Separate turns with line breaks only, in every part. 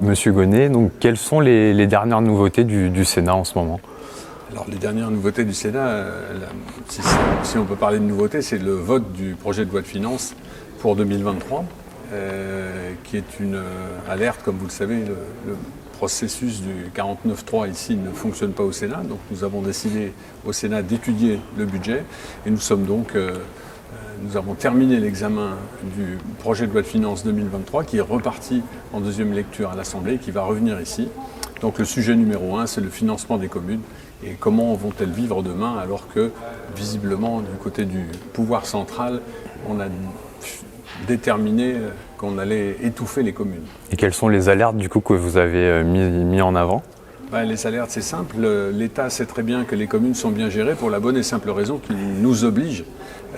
Monsieur Gonnet, donc quelles sont les dernières nouveautés du Sénat en ce moment?
Alors les dernières nouveautés du Sénat, si on peut parler de nouveautés, c'est le vote du projet de loi de finances pour 2023, qui est une alerte, comme vous le savez, le processus du 49.3 ici ne fonctionne pas au Sénat, donc nous avons décidé au Sénat d'étudier le budget et nous avons terminé l'examen du projet de loi de finances 2023 qui est reparti en deuxième lecture à l'Assemblée et qui va revenir ici. Donc le sujet numéro 1, c'est le financement des communes et comment vont-elles vivre demain alors que visiblement du côté du pouvoir central, on a déterminé qu'on allait étouffer les communes.
Et quelles sont les alertes du coup que vous avez mis en avant?
Les alertes, c'est simple. L'État sait très bien que les communes sont bien gérées pour la bonne et simple raison qu'il nous oblige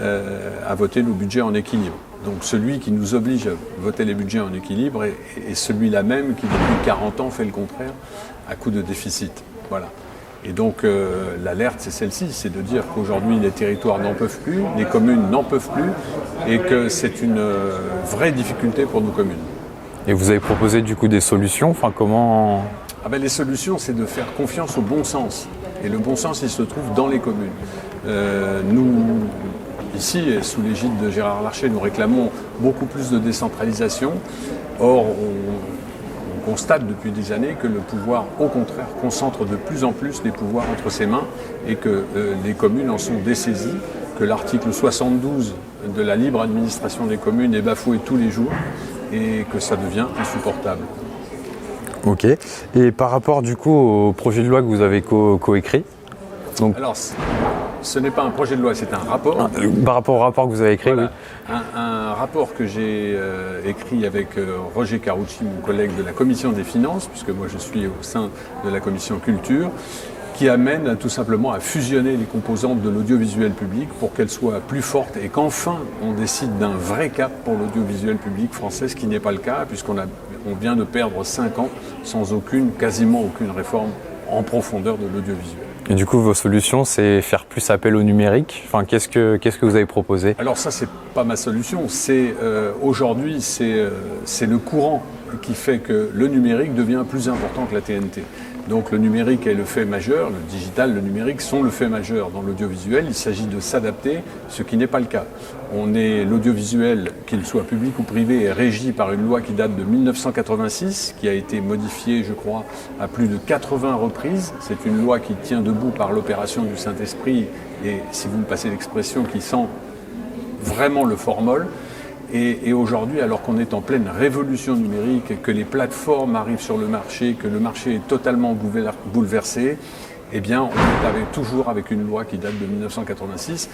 à voter nos budgets en équilibre. Donc celui qui nous oblige à voter les budgets en équilibre est celui-là même qui depuis 40 ans fait le contraire à coup de déficit. Voilà. Et donc l'alerte, c'est celle-ci, c'est de dire qu'aujourd'hui les territoires n'en peuvent plus, les communes n'en peuvent plus et que c'est une vraie difficulté pour nos communes.
Et vous avez proposé du coup des solutions, enfin comment...
Les solutions, c'est de faire confiance au bon sens. Et le bon sens, il se trouve dans les communes. Nous, ici, sous l'égide de Gérard Larcher, nous réclamons beaucoup plus de décentralisation. Or, on constate depuis des années que le pouvoir, au contraire, concentre de plus en plus les pouvoirs entre ses mains et que les communes en sont dessaisies, que l'article 72 de la libre administration des communes est bafoué tous les jours et que ça devient insupportable.
Ok. Et par rapport du coup au projet de loi que vous avez coécrit, donc...
Alors, ce n'est pas un projet de loi, c'est un rapport.
Par rapport au rapport que vous avez écrit,
voilà.
Oui.
Un rapport que j'ai écrit avec Roger Carucci, mon collègue de la Commission des Finances, puisque moi je suis au sein de la Commission Culture, qui amène tout simplement à fusionner les composantes de l'audiovisuel public pour qu'elles soient plus fortes et qu'enfin on décide d'un vrai cap pour l'audiovisuel public français, ce qui n'est pas le cas, puisqu'on vient de perdre 5 ans sans quasiment aucune réforme en profondeur de l'audiovisuel.
Et du coup, vos solutions, c'est faire plus appel au numérique. Enfin, qu'est-ce que vous avez proposé?
Alors ça, c'est pas ma solution. Aujourd'hui, c'est le courant qui fait que le numérique devient plus important que la TNT. Donc le numérique est le fait majeur, le digital, le numérique sont le fait majeur dans l'audiovisuel. Il s'agit de s'adapter, ce qui n'est pas le cas. L'audiovisuel, qu'il soit public ou privé, est régi par une loi qui date de 1986, qui a été modifiée, je crois, à plus de 80 reprises. C'est une loi qui tient debout par l'opération du Saint-Esprit et, si vous me passez l'expression, qui sent vraiment le formol. Et aujourd'hui, alors qu'on est en pleine révolution numérique, que les plateformes arrivent sur le marché, que le marché est totalement bouleversé, eh bien, on est toujours avec une loi qui date de 1986.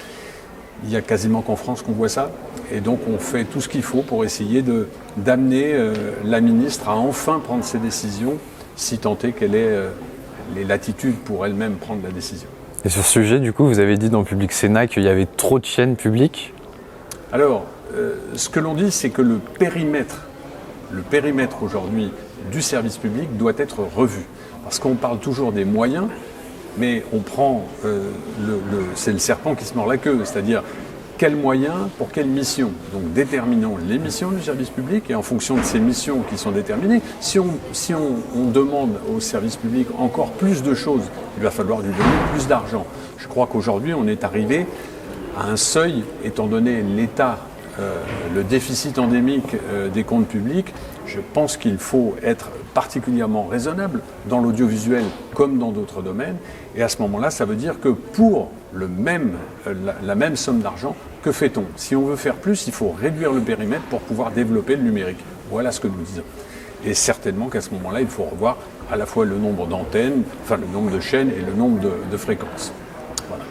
Il n'y a quasiment qu'en France qu'on voit ça. Et donc, on fait tout ce qu'il faut pour essayer d'amener la ministre à enfin prendre ses décisions, si tant est qu'elle ait les latitudes pour elle-même prendre la décision.
Et sur ce sujet, du coup, vous avez dit dans Public Sénat qu'il y avait trop de chaînes publiques.
Alors, ce que l'on dit, c'est que le périmètre aujourd'hui du service public doit être revu. Parce qu'on parle toujours des moyens, mais on prend, c'est le serpent qui se mord la queue, c'est-à-dire quels moyens pour quelle mission. Donc déterminons les missions du service public et en fonction de ces missions qui sont déterminées, si on demande au service public encore plus de choses, il va falloir lui donner plus d'argent. Je crois qu'aujourd'hui, on est arrivé à un seuil, étant donné l'état, le déficit endémique des comptes publics. Je pense qu'il faut être particulièrement raisonnable dans l'audiovisuel comme dans d'autres domaines. Et à ce moment-là, ça veut dire que pour la même somme d'argent, que fait-on? Si on veut faire plus, il faut réduire le périmètre pour pouvoir développer le numérique. Voilà ce que nous disons. Et certainement qu'à ce moment-là, il faut revoir à la fois le nombre d'antennes, enfin le nombre de chaînes et le nombre de fréquences. Voilà.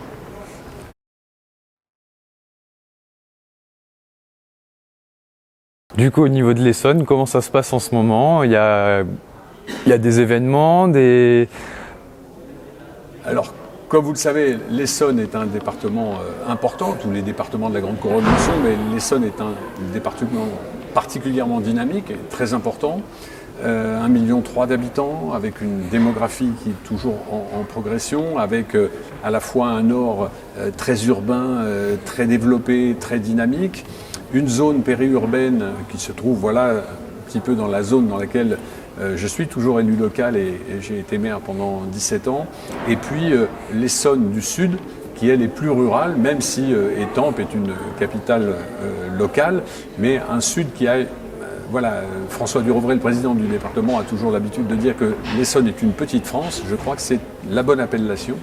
Du coup, au niveau de l'Essonne, comment ça se passe en ce moment? Il y a des événements,
Alors, comme vous le savez, l'Essonne est un département important. Tous les départements de la Grande Couronne le sont, mais l'Essonne est un département particulièrement dynamique et très important. 1,3 million d'habitants, avec une démographie qui est toujours en progression, avec à la fois un nord très urbain, très développé, très dynamique, une zone périurbaine qui se trouve un petit peu dans la zone dans laquelle Je suis toujours élu local et j'ai été maire pendant 17 ans. Et puis l'Essonne du Sud, qui elle est plus rurale, même si Étampes est une capitale locale, mais un Sud qui a... Voilà, François Durovray, le président du département, a toujours l'habitude de dire que l'Essonne est une petite France. Je crois que c'est la bonne appellation.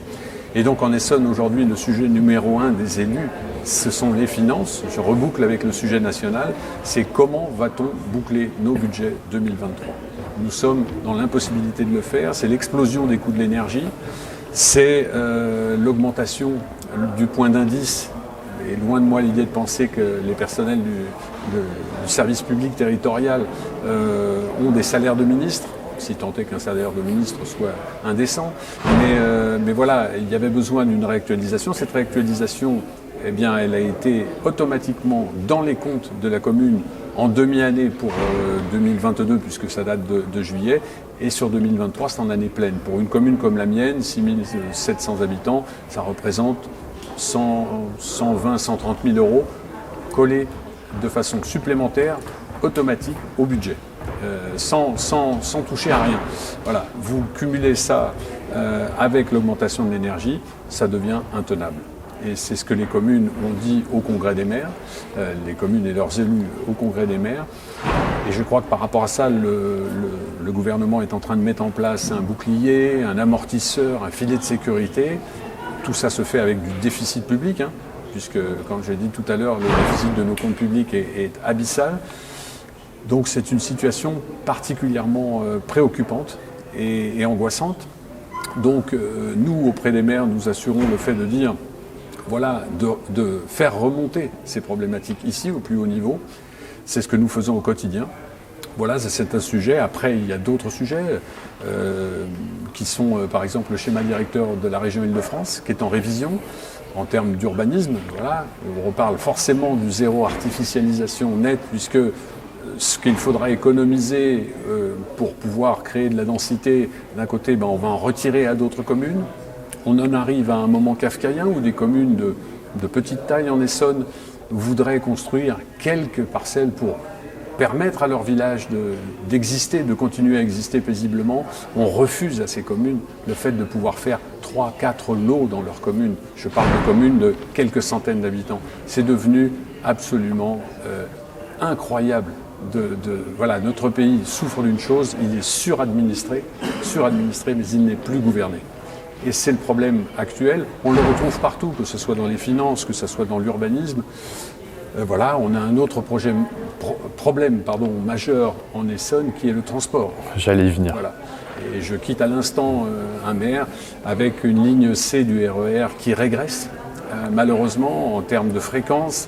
Et donc en Essonne, aujourd'hui, le sujet numéro 1 des élus, ce sont les finances. Je reboucle avec le sujet national. C'est comment va-t-on boucler nos budgets 2023 ? Nous sommes dans l'impossibilité de le faire. C'est l'explosion des coûts de l'énergie. C'est l'augmentation du point d'indice. Et loin de moi l'idée de penser que les personnels du service public territorial ont des salaires de ministre, si tant est qu'un salaire de ministre soit indécent. Mais voilà, il y avait besoin d'une réactualisation. Cette réactualisation, eh bien, elle a été automatiquement dans les comptes de la commune en demi-année pour 2022, puisque ça date de juillet, et sur 2023, c'est en année pleine. Pour une commune comme la mienne, 6700 habitants, ça représente 120, 130 000 euros collés de façon supplémentaire, automatique au budget, sans toucher à rien. Voilà, vous cumulez ça avec l'augmentation de l'énergie, ça devient intenable. Et c'est ce que les communes ont dit au Congrès des maires, les communes et leurs élus au Congrès des maires. Et je crois que par rapport à ça, le gouvernement est en train de mettre en place un bouclier, un amortisseur, un filet de sécurité. Tout ça se fait avec du déficit public, puisque, comme je l'ai dit tout à l'heure, le déficit de nos comptes publics est abyssal. Donc c'est une situation particulièrement préoccupante et angoissante. Donc nous, auprès des maires, nous assurons le fait de dire, voilà, de faire remonter ces problématiques ici, au plus haut niveau. C'est ce que nous faisons au quotidien. Voilà, c'est un sujet. Après, il y a d'autres sujets qui sont, par exemple, le schéma directeur de la région Île-de-France, qui est en révision en termes d'urbanisme. Voilà, on reparle forcément du zéro artificialisation nette, puisque ce qu'il faudra économiser pour pouvoir créer de la densité, d'un côté, on va en retirer à d'autres communes. On en arrive à un moment kafkaïen où des communes de petite taille en Essonne voudraient construire quelques parcelles pour permettre à leur village d'exister, de continuer à exister paisiblement. On refuse à ces communes le fait de pouvoir faire 3-4 lots dans leur commune. Je parle de communes de quelques centaines d'habitants. C'est devenu absolument incroyable. Voilà, notre pays souffre d'une chose, il est suradministré, mais il n'est plus gouverné. Et c'est le problème actuel. On le retrouve partout, que ce soit dans les finances, que ce soit dans l'urbanisme. Voilà, on a un autre problème majeur en Essonne qui est le transport.
J'allais y venir.
Voilà. Et je quitte à l'instant un maire avec une ligne C du RER qui régresse. Malheureusement, en termes de fréquence,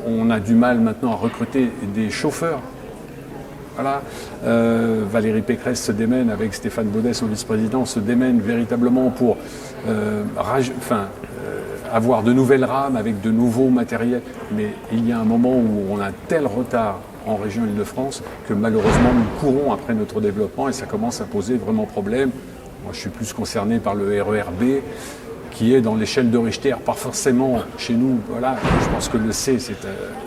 on a du mal maintenant à recruter des chauffeurs. Voilà. Valérie Pécresse se démène avec Stéphane Baudet, son vice-président, se démène véritablement pour avoir de nouvelles rames avec de nouveaux matériels. Mais il y a un moment où on a tel retard en région Île-de-France que malheureusement nous courons après notre développement et ça commence à poser vraiment problème. Moi je suis plus concerné par le RER-B qui est dans l'échelle de Richter, pas forcément chez nous. Voilà, je pense que le C c'est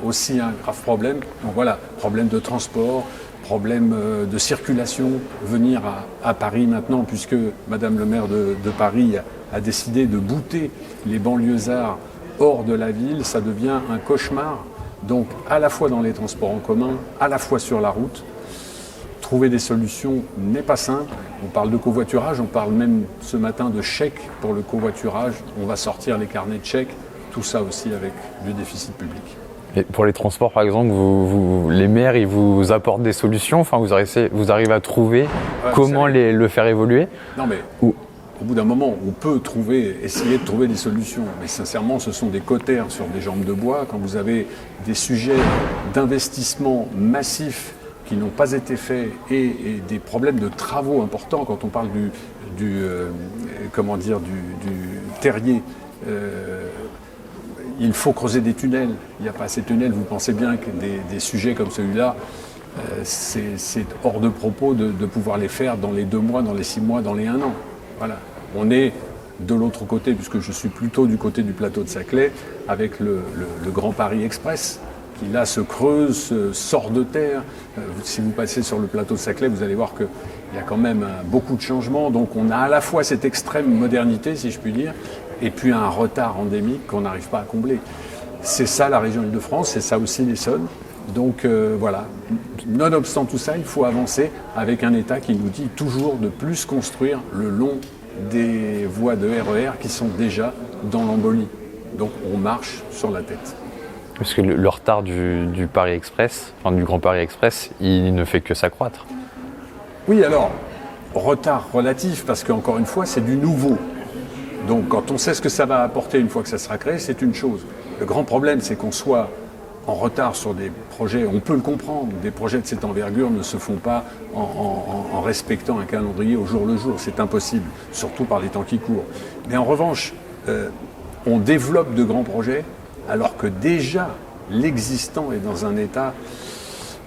aussi un grave problème. Donc voilà, problème de transport, problème de circulation, venir à Paris maintenant puisque Madame le maire de Paris a décidé de bouter les banlieusards hors de la ville, ça devient un cauchemar. Donc à la fois dans les transports en commun, à la fois sur la route, trouver des solutions n'est pas simple. On parle de covoiturage, on parle même ce matin de chèques pour le covoiturage. On va sortir les carnets de chèques, tout ça aussi avec du déficit public.
Et pour les transports, par exemple, les maires, ils vous apportent des solutions. Enfin, vous arrivez à trouver comment le faire évoluer.
Non, mais au bout d'un moment, on peut essayer de trouver des solutions. Mais sincèrement, ce sont des cautères sur des jambes de bois. Quand vous avez des sujets d'investissement massifs qui n'ont pas été faits et des problèmes de travaux importants, quand on parle du terrier, il faut creuser des tunnels. Il n'y a pas assez de tunnels. Vous pensez bien que des sujets comme celui-là, c'est hors de propos de pouvoir les faire dans les 2 mois, dans les 6 mois, dans les 1 an. Voilà. On est de l'autre côté, puisque je suis plutôt du côté du plateau de Saclay, avec le Grand Paris Express. qui là se creuse, sort de terre. Si vous passez sur le plateau de Saclay, vous allez voir qu'il y a quand même beaucoup de changements. Donc on a à la fois cette extrême modernité, si je puis dire, et puis un retard endémique qu'on n'arrive pas à combler. C'est ça la région Île-de-France, c'est ça aussi l'Essonne. Donc voilà, nonobstant tout ça, il faut avancer avec un État qui nous dit toujours de plus construire le long des voies de RER qui sont déjà dans l'embolie. Donc on marche sur la tête.
Parce que le retard du Paris Express, enfin du Grand Paris Express, il ne fait que s'accroître.
Oui, alors, retard relatif, parce qu'encore une fois, c'est du nouveau. Donc quand on sait ce que ça va apporter une fois que ça sera créé, c'est une chose. Le grand problème, c'est qu'on soit en retard sur des projets, on peut le comprendre, des projets de cette envergure ne se font pas en respectant un calendrier au jour le jour, c'est impossible, surtout par les temps qui courent. Mais en revanche, on développe de grands projets alors que déjà l'existant est dans un état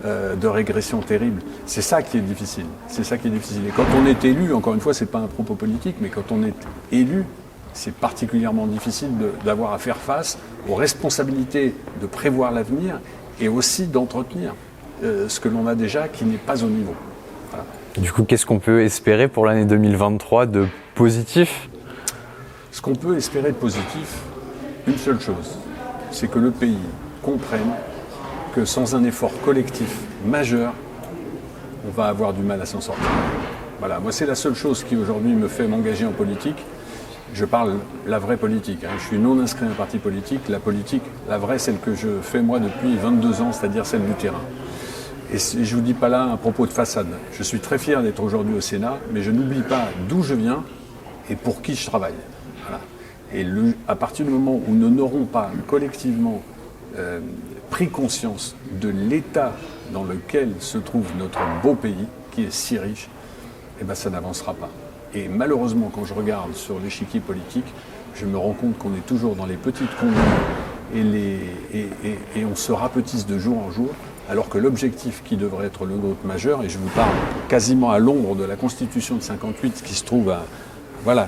de régression terrible. C'est ça qui est difficile, c'est ça qui est difficile. Et quand on est élu, encore une fois, c'est pas un propos politique, mais quand on est élu, c'est particulièrement difficile d'avoir à faire face aux responsabilités de prévoir l'avenir et aussi d'entretenir ce que l'on a déjà qui n'est pas au niveau. Voilà.
Du coup, qu'est-ce qu'on peut espérer pour l'année 2023 de positif ?
Ce qu'on peut espérer de positif, une seule chose, c'est que le pays comprenne que sans un effort collectif majeur, on va avoir du mal à s'en sortir. Voilà, moi c'est la seule chose qui aujourd'hui me fait m'engager en politique. Je parle la vraie politique. Je suis non inscrit à un parti politique. La politique, la vraie, celle que je fais moi depuis 22 ans, c'est-à-dire celle du terrain. Et je ne vous dis pas là un propos de façade. Je suis très fier d'être aujourd'hui au Sénat, mais je n'oublie pas d'où je viens et pour qui je travaille. Voilà. Et à partir du moment où nous n'aurons pas collectivement pris conscience de l'état dans lequel se trouve notre beau pays, qui est si riche, eh ben ça n'avancera pas. Et malheureusement, quand je regarde sur l'échiquier politique, je me rends compte qu'on est toujours dans les petites conduites et on se rapetisse de jour en jour, alors que l'objectif qui devrait être le nôtre majeur, et je vous parle quasiment à l'ombre de la Constitution de 58 qui se trouve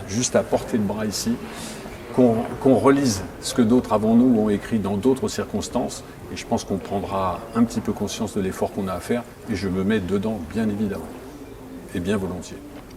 juste à portée de bras ici, qu'on relise ce que d'autres avant nous ont écrit dans d'autres circonstances, et je pense qu'on prendra un petit peu conscience de l'effort qu'on a à faire, et je me mets dedans bien évidemment, et bien volontiers.